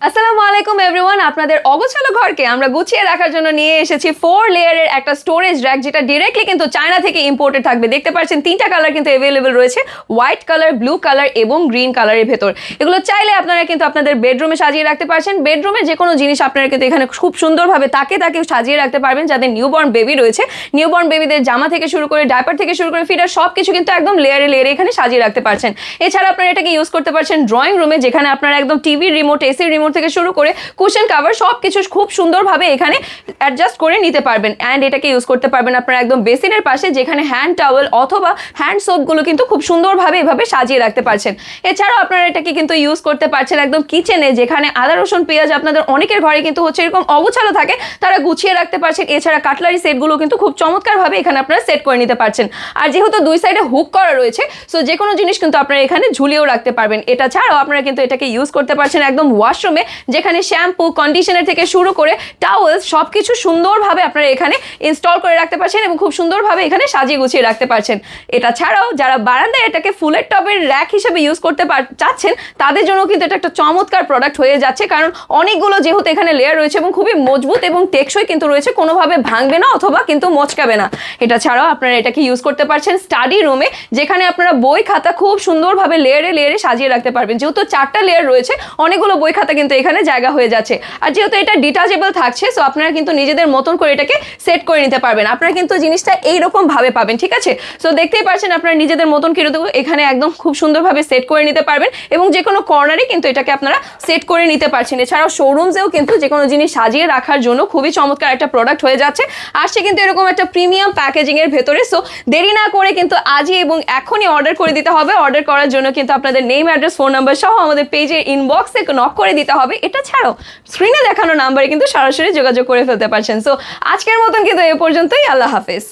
আসসালামু আলাইকুম এভরিওয়ান, আপনাদের অগোছালো ঘরকে আমরা গুছিয়ে রাখার জন্য নিয়ে এসেছি 4 লেয়ারের একটা স্টোরেজ র্যাক, যেটা ডিরেক্টলি কিন্তু চায়না থেকে ইম্পোর্টেড থাকবে। দেখতে পাচ্ছেন তিনটা কালার কিন্তু অ্যাভেলেবল রয়েছে, হোয়াইট কালার, ব্লু কালার এবং গ্রিন কালারের ভেতর। এগুলো চাইলে আপনারা কিন্তু আপনাদের বেডরুমে সাজিয়ে রাখতে পারছেন। বেডরুমে যে কোনো জিনিস আপনারা কিন্তু এখানে খুব সুন্দরভাবে তাকে সাজিয়ে রাখতে পারবেন। যাদের নিউবর্ন বেবি রয়েছে, নিউবর্ন বেবিদের জামা থেকে শুরু করে ডাইপার থেকে শুরু করে ফিডার সব কিছু কিন্তু একদম লেয়ারে লেয়ারে এখানে সাজিয়ে রাখতে পারছেন। এছাড়া আপনারা এটাকে ইউজ করতে পারছেন ড্রয়িং রুমে, যেখানে আপনারা একদম টিভির রিমোট, এসির রিমোট থেকে শুরু করে কুশন কাভার সব কিছু খুব সুন্দরভাবে এখানে অ্যাডজাস্ট করে নিতে পারবেন। অ্যান্ড এটাকে ইউজ করতে পারবেন আপনারা একদম বেসিনের পাশে, যেখানে হ্যান্ড টাওয়েল অথবা হ্যান্ড সোপগুলো কিন্তু খুব সুন্দরভাবে এভাবে সাজিয়ে রাখতে পারছেন। এছাড়াও আপনারা এটাকে কিন্তু ইউজ করতে পারছেন একদম কিচেনে, যেখানে আদা রসুন পেঁয়াজ আপনাদের অনেকের ঘরে কিন্তু হচ্ছে এরকম অগোছালো থাকে, তারা গুছিয়ে রাখতে পারছেন। এছাড়া কাটলারি সেটগুলো কিন্তু খুব চমৎকারভাবে এখানে আপনারা সেট করে নিতে পারছেন। আর যেহেতু দুই সাইডে হুক করা রয়েছে, সো যে কোনো জিনিস কিন্তু আপনারা এখানে ঝুলিয়েও রাখতে পারবেন। এটা ছাড়াও আপনারা কিন্তু এটাকে ইউজ করতে পারছেন একদম ওয়াশরুমে, যেখানে শ্যাম্পু, কন্ডিশনার থেকে শুরু করে টাওয়েলস সব কিছু সুন্দরভাবে আপনারা এখানে ইনস্টল করে রাখতে পারছেন এবং খুব সুন্দরভাবে এখানে সাজিয়ে গুছিয়ে রাখতে পারছেন। এটা ছাড়াও যারা বারান্দায় এটাকে ফুলের টবের র্যাক হিসেবে ইউজ করতে চাচ্ছেন, তাদের জন্য কিন্তু এটা একটা চমৎকার প্রোডাক্ট হয়ে যাচ্ছে, কারণ অনেকগুলো যেহেতু এখানে লেয়ার রয়েছে এবং খুবই মজবুত এবং টেকসই কিন্তু রয়েছে, কোনোভাবে ভাঙবে না অথবা কিন্তু মচকাবে না। এটা ছাড়াও আপনারা এটাকে ইউজ করতে পারছেন স্টাডি রুমে, যেখানে আপনারা বই খাতা খুব সুন্দরভাবে লেয়ারে লেয়ারে সাজিয়ে রাখতে পারবেন। যেহেতু 4টা লেয়ার রয়েছে, অনেকগুলো বই খাতা কিন্তু এখানে জায়গা হয়ে যাচ্ছে। আর যেহেতু এটা ডিটাচেবল থাকছে, সো আপনারা কিন্তু নিজেদের মতন করে এটাকে সেট করে নিতে পারবেন। আপনারা কিন্তু জিনিসটা এইরকম ভাবে পাবেন, ঠিক আছে? সো দেখতেই পাচ্ছেন আপনারা নিজেদের মতন করে এখানে একদম খুব সুন্দরভাবে সেট করে নিতে পারবেন এবং যে কোনো কর্নারে কিন্তু এটাকে আপনারা সেট করে নিতে পারছেন। এছাড়াও শোরুমসেও কিন্তু যে কোনো জিনিস সাজিয়ে রাখার জন্য খুবই চমৎকার একটা প্রোডাক্ট হয়ে যাচ্ছে। আসছে কিন্তু এরকম একটা প্রিমিয়াম প্যাকেজিং এর ভেতরে। সো দেরি না করে কিন্তু আজই এবং এখনই অর্ডার করে দিতে হবে। অর্ডার করার জন্য কিন্তু আপনাদের নেম, অ্যাড্রেস, ফোন নাম্বার সহ আমাদের পেজের ইনবক্সে নক করে দিতে হবে। এটা ছাড়াও স্ক্রিনে দেখানো নাম্বারে কিন্তু সরাসরি যোগাযোগ করে ফেলতে পারছেন। সো আজকের মতন কিন্তু এ পর্যন্তই। আল্লাহ হাফেজ।